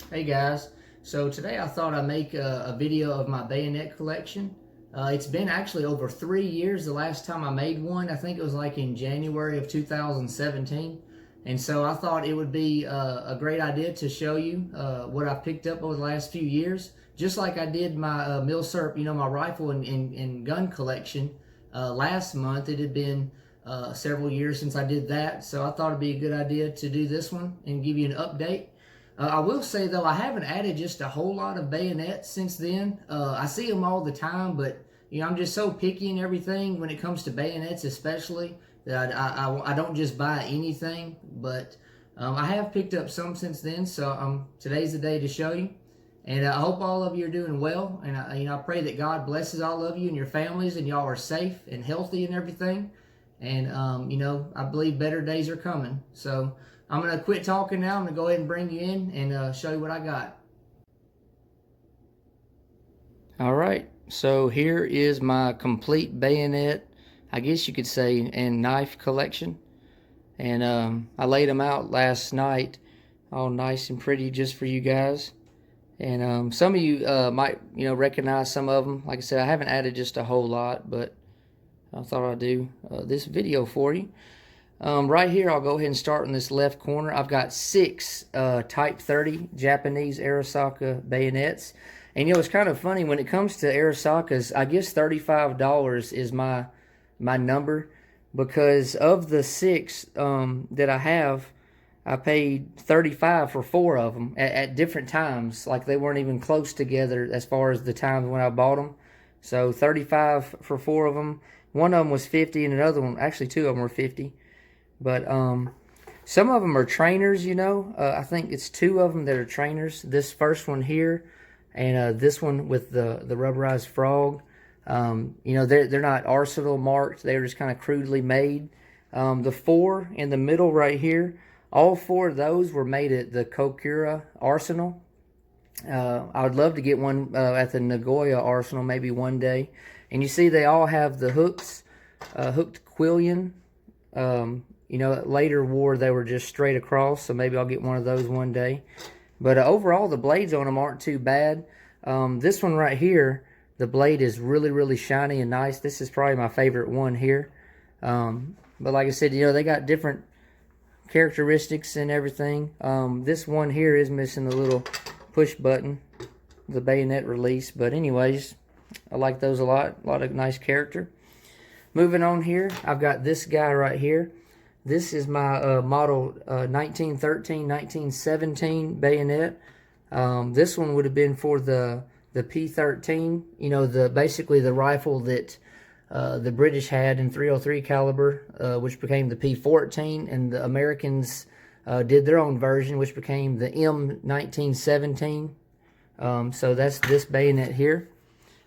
Hey guys, so today I thought I'd make a video of my bayonet collection. It's been actually over 3 years the last time I made one. I think it was like in January of 2017. And so I thought it would be a great idea to show you what I've picked up over the last few years. Just like I did my Milsurp, my rifle and gun collection last month. It had been several years since I did that. So I thought it'd be a good idea to do this one and give you an update. I will say though, I haven't added just a whole lot of bayonets since then. I see them all the time, but I'm just so picky and everything when it comes to bayonets, especially that I don't just buy anything. But I have picked up some since then, so today's the day to show you. And I hope all of you are doing well, and I pray that God blesses all of you and your families, and y'all are safe and healthy and everything. And I believe better days are coming. So I'm going to quit talking now. I'm going to go ahead and bring you in and show you what I got. All right, so here is my complete bayonet, I guess you could say, and knife collection. And I laid them out last night, all nice and pretty just for you guys. And some of you might, recognize some of them. Like I said, I haven't added just a whole lot, but I thought I'd do this video for you. Right here, I'll go ahead and start in this left corner. I've got 6 Type 30 Japanese Arasaka bayonets. And it's kind of funny when it comes to Arasakas, I guess $35 is my number, because of the 6 that I have, I paid $35 for 4 of them at different times. Like, they weren't even close together as far as the times when I bought them. So $35 for 4 of them. One of them was $50, and another one, actually 2 of them were $50. But some of them are trainers, I think it's 2 of them that are trainers. This first one here, and this one with the rubberized frog. They're not arsenal marked. They're just kind of crudely made. The 4 in the middle right here, all 4 of those were made at the Kokura Arsenal. I would love to get one at the Nagoya Arsenal maybe one day. And you see they all have the hooks, hooked quillion. Later war they were just straight across, so maybe I'll get one of those one day. But overall, the blades on them aren't too bad. This one right here, the blade is really, really shiny and nice. This is probably my favorite one here. But like I said, they got different characteristics and everything. This one here is missing the little push button, the bayonet release. But anyways, I like those a lot. A lot of nice character. Moving on here, I've got this guy right here. This is my model 1913-1917 bayonet. This one would have been for the P13, basically the rifle that the British had in .303 caliber, which became the P14, and the Americans did their own version, which became the M1917. So that's this bayonet here.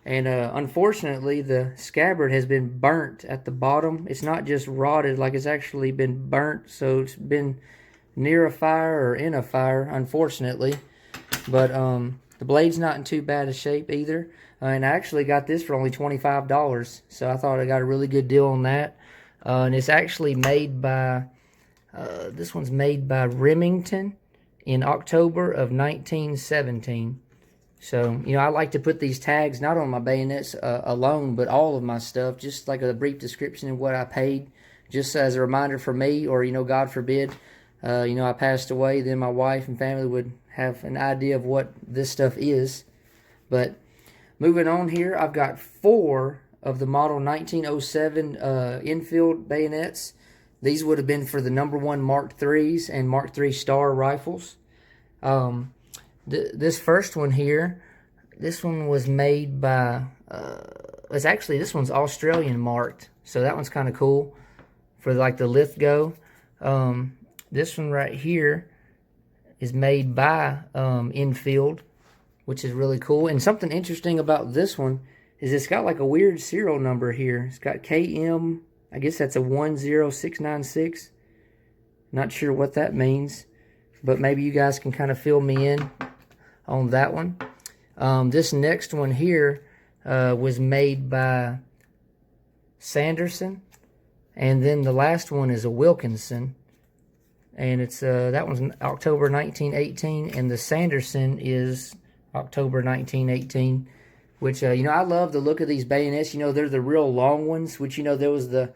And unfortunately, the scabbard has been burnt at the bottom. It's not just rotted, like it's actually been burnt. So it's been near a fire or in a fire, unfortunately. But the blade's not in too bad a shape either. And I actually got this for only $25. So I thought I got a really good deal on that. And it's actually made by, this one's made by Remington in October of 1917. So, I like to put these tags not on my bayonets alone, but all of my stuff, just like a brief description of what I paid, just as a reminder for me, or, God forbid, I passed away, then my wife and family would have an idea of what this stuff is. But moving on here, I've got 4 of the model 1907 Infield bayonets. These would have been for the #1 Mark IIIs and Mark III Star rifles. This first one here, this one was made by, this one's Australian marked, so that one's kind of cool for like the Lithgow. This one right here is made by Infield, which is really cool. And something interesting about this one is it's got like a weird serial number here. It's got KM, I guess that's a 10696. Not sure what that means, but maybe you guys can kind of fill me in on that one. This next one here was made by Sanderson, and then the last one is a Wilkinson. and it's that one's October 1918, and the Sanderson is October 1918. Which you know, I love the look of these bayonets. You know, they're the real long ones. Which, you know, there was the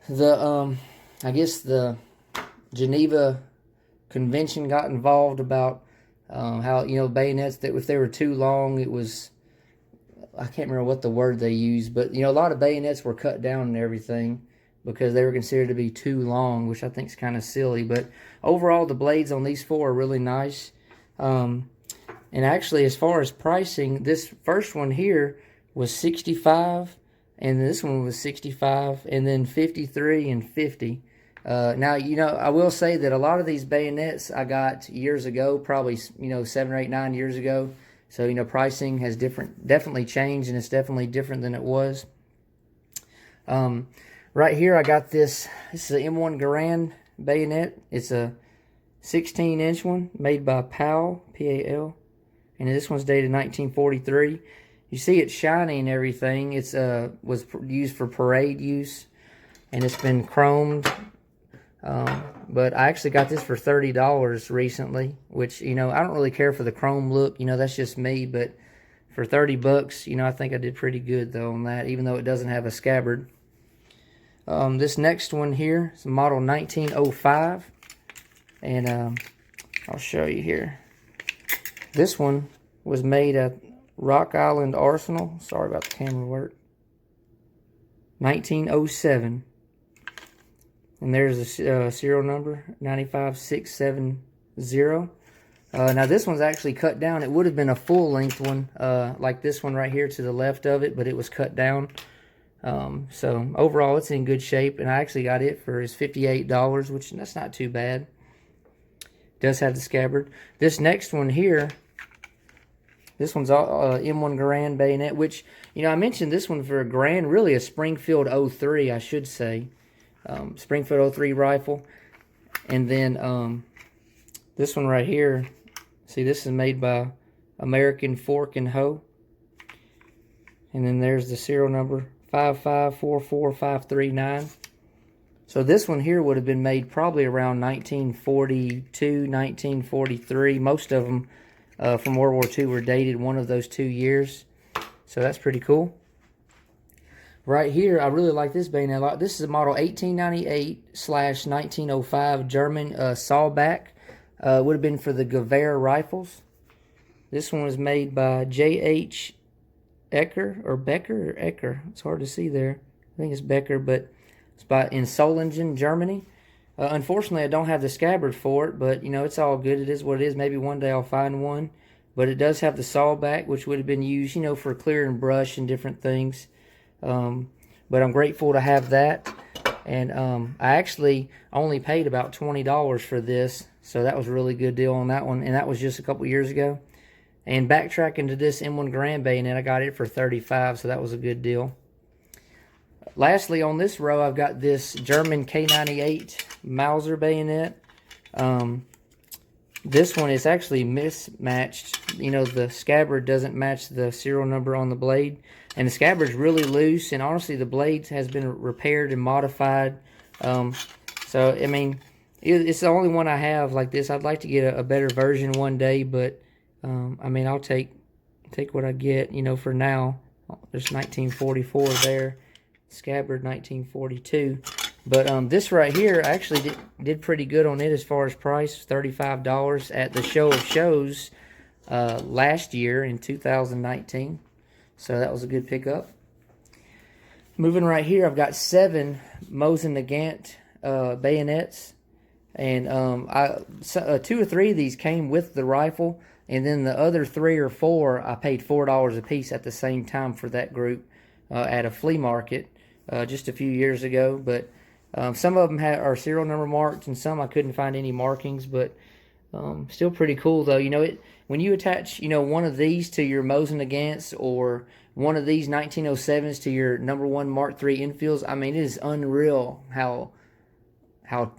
I guess the Geneva Convention got involved about how, you know, bayonets, that if they were too long, it was, I can't remember what the word they used, but, you know, a lot of bayonets were cut down and everything because they were considered to be too long, which I think is kind of silly. But overall, the blades on these four are really nice. And actually, as far as pricing, this first one here was $65, and this one was $65, and then $53 and $50. Now, you know, I will say that a lot of these bayonets I got years ago, probably, you know, 7 or 8, 9 years ago. So, you know, pricing has definitely changed, and it's definitely different than it was. Right here, I got this. This is an M1 Garand bayonet. It's a 16-inch one made by PAL, P-A-L. And this one's dated 1943. You see it's shiny and everything. It's was used for parade use, and it's been chromed. But I actually got this for $30 recently, which, you know, I don't really care for the chrome look. You know, that's just me. But for 30 bucks, you know, I think I did pretty good, though, on that, even though it doesn't have a scabbard. This next one here is model 1905. And I'll show you here. This one was made at Rock Island Arsenal. Sorry about the camera work. 1907. And there's a serial number, 95670. Now this one's actually cut down. It would have been a full-length one, like this one right here to the left of it, but it was cut down. So overall, it's in good shape, and I actually got it for his $58, which that's not too bad. It does have the scabbard. This next one here, this one's M1 Garand bayonet, which, you know, I mentioned this one for a Garand, really a Springfield 03, I should say. Springfield 03 rifle. And then this one right here, see, this is made by American Fork and Hoe. And then there's the serial number, 5544539. So this one here would have been made probably around 1942, 1943. Most of them from World War II were dated one of those 2 years. So that's pretty cool. Right here, I really like this bayonet a lot. This is a model 1898/1905 German sawback. Would have been for the Gewehr rifles. This one was made by J.H. Becker. It's hard to see there. I think it's Becker, but it's in Solingen, Germany. Unfortunately, I don't have the scabbard for it, but, you know, it's all good. It is what it is. Maybe one day I'll find one. But it does have the sawback, which would have been used, you know, for clearing brush and different things. But I'm grateful to have that. And I actually only paid about $20 for this, so that was a really good deal on that one. And that was just a couple years ago. And backtracking to this M1 Garand bayonet, I got it for $35, so that was a good deal. Lastly, on this row, I've got this German K98 Mauser bayonet. This one is actually mismatched. You know, the scabbard doesn't match the serial number on the blade. And the scabbard's really loose, and honestly, the blade has been repaired and modified. So, I mean, it's the only one I have like this. I'd like to get a better version one day, but, I mean, I'll take what I get, you know, for now. There's 1944 there. Scabbard 1942. But this right here, I actually did pretty good on it as far as price. $35 at the Show of Shows last year in 2019. So that was a good pickup. Moving right here, I've got 7 Mosin Nagant bayonets. And 2 or 3 of these came with the rifle. And then the other 3 or 4, I paid $4 a piece at the same time for that group at a flea market just a few years ago. But some of them are serial number marked, and some I couldn't find any markings. But still pretty cool, though. You know, when you attach, you know, one of these to your Mosin Nagants or one of these 1907s to your #1 Mark III Infields, I mean, it is unreal how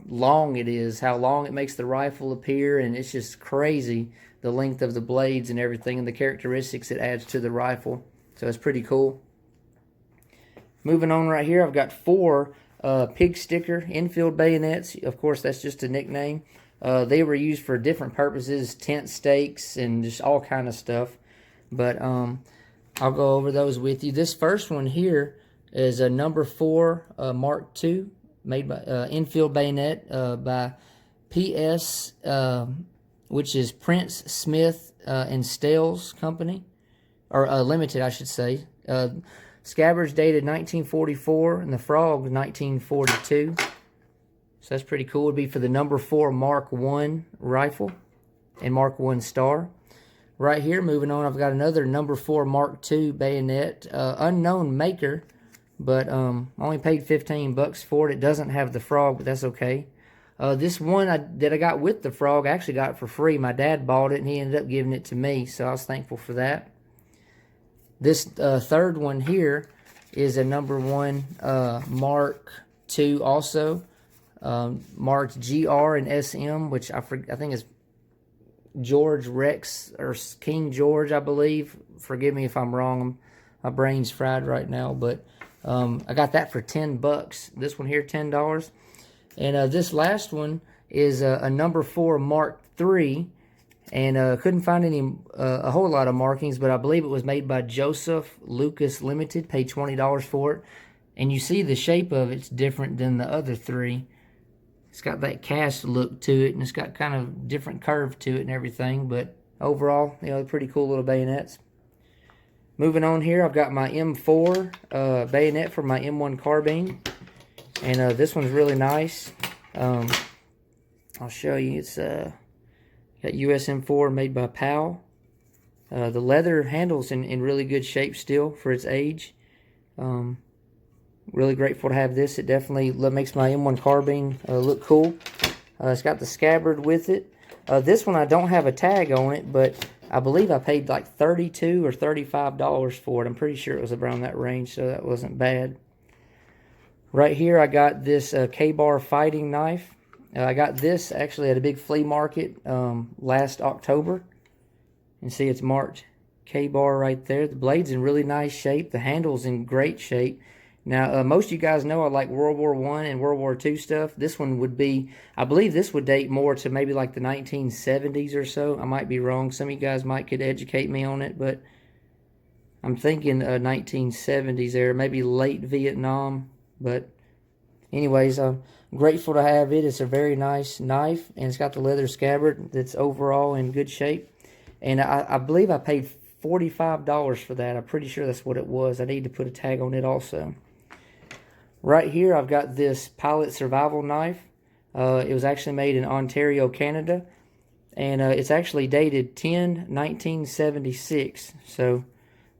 long it is, how long it makes the rifle appear, and it's just crazy the length of the blades and everything and the characteristics it adds to the rifle. So it's pretty cool. Moving on right here, I've got 4 pig sticker Infield bayonets. Of course, that's just a nickname. They were used for different purposes, tent stakes and just all kind of stuff. But I'll go over those with you. This first one here is a number 4 Mark II, made by Infield bayonet by PS, which is Prince Smith and Stales Company, or Limited, I should say. Scabbards dated 1944, and the frog 1942. So that's pretty cool. It'd be for the number 4 Mark I rifle and Mark I star. Right here, moving on, I've got another number 4 Mark II bayonet, unknown maker, but only paid 15 bucks for it. It doesn't have the frog, but that's okay. This one that I got with the frog, I actually got it for free. My dad bought it, and he ended up giving it to me, so I was thankful for that. This third one here is a number 1 Mark II also, marked GR and SM, which I think is George Rex or King George, I believe. Forgive me if I'm wrong. My brain's fried right now, but I got that for 10 bucks. This one here, $10. And this last one is a number 4 Mark III, and couldn't find any a whole lot of markings, but I believe it was made by Joseph Lucas Limited. Paid $20 for it, and you see the shape of it's different than the other 3. It's got that cast look to it, and it's got kind of different curve to it and everything. But overall, you know, pretty cool little bayonets. Moving on here, I've got my M4 bayonet for my M1 carbine. And this one's really nice. I'll show you. It's got US M4 made by POW. The leather handle's in really good shape still for its age. Really grateful to have this. It definitely makes my M1 carbine look cool. It's got the scabbard with it. This one I don't have a tag on it, but I believe I paid like $32 or $35 for it. I'm pretty sure it was around that range, so that wasn't bad. Right here I got this K-bar fighting knife. I got this actually at a big flea market last October. And see, it's marked K-bar right there. The blade's in really nice shape. The handle's in great shape. Now, most of you guys know I like World War I and World War II stuff. This one would be, I believe this would date more to maybe like the 1970s or so. I might be wrong. Some of you guys could educate me on it, but I'm thinking 1970s era, maybe late Vietnam. But anyways, I'm grateful to have it. It's a very nice knife, and it's got the leather scabbard that's overall in good shape. And I believe I paid $45 for that. I'm pretty sure that's what it was. I need to put a tag on it also. Right here, I've got this pilot survival knife. It was actually made in Ontario, Canada. And it's actually dated 10/1976. So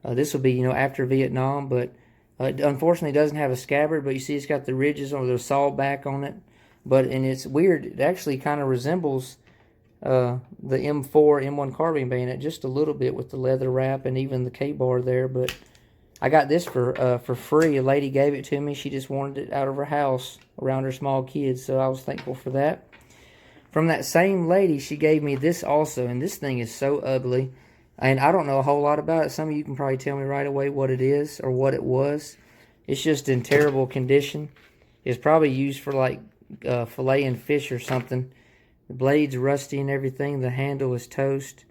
this will be, you know, after Vietnam. But it unfortunately doesn't have a scabbard. But you see it's got the ridges or the saw back on it. And it's weird. It actually kind of resembles the M4, M1 carbine bayonet just a little bit with the leather wrap and even the K-bar there. But I got this for free. A lady gave it to me. She just wanted it out of her house around her small kids, so I was thankful for that. From that same lady, she gave me this also, and this thing is so ugly. And I don't know a whole lot about it. Some of you can probably tell me right away what it is or what it was. It's just in terrible condition. It's probably used for like filleting fish or something. The blade's rusty and everything. The handle is toast.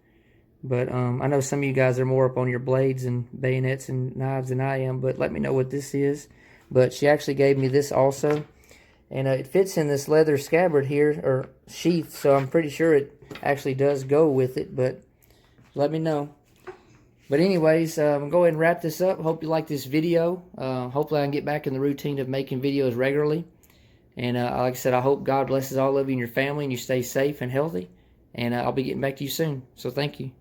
But I know some of you guys are more up on your blades and bayonets and knives than I am. But let me know what this is. But she actually gave me this also. And it fits in this leather scabbard here, or sheath. So I'm pretty sure it actually does go with it. But let me know. But anyways, I'm going to go ahead and wrap this up. Hope you like this video. Hopefully I can get back in the routine of making videos regularly. And like I said, I hope God blesses all of you and your family and you stay safe and healthy. And I'll be getting back to you soon. So thank you.